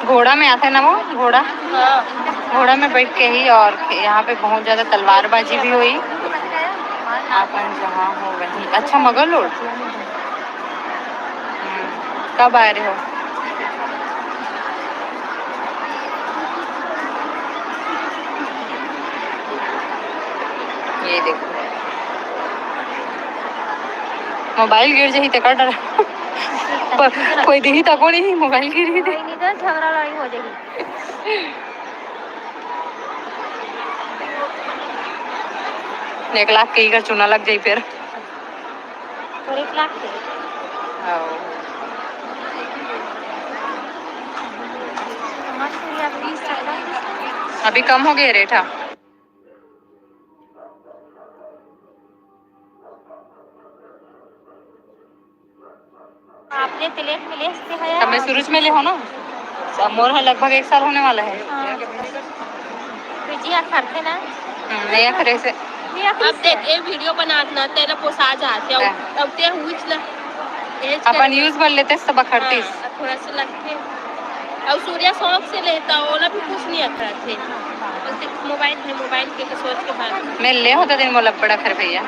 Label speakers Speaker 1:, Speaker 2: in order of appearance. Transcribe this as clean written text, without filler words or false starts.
Speaker 1: घोड़ा में आता है ना वो घोड़ा, घोड़ा में बैठ के ही। और यहाँ पे बहुत ज्यादा तलवारबाजी भी हुई। अपन जहाँ हो वहीं। अच्छा मगल रोड, कब आ रहे हो? ये देखो मोबाइल गिर जाही ते का डर कोई दिही तको नहीं मोबाइल गिर गई तो झगड़ा लड़ाई हो जाएगी। 1 लाख के ही चुना लग जाई फिर। और 1 लाख के अभी कम हो गए रेट। हाँ आपने तिलेक मिले है तब मैं सूरज में ले हो ना। मोर है लगभग 1 साल होने वाला है। करते ना नया करे से अब देख ये वीडियो बनाना तेरा पोसा जाते अब ते हुईच ना अपन यूज कर लेते सब खरतीस थोड़ा सा लगते। और सूर्या शौक से लेता ओला भी कुछ नहीं आता थे। मोबाइल है मोबाइल के सोच के बाद मैं ले होता दिन मोला बड़ा खर भैया।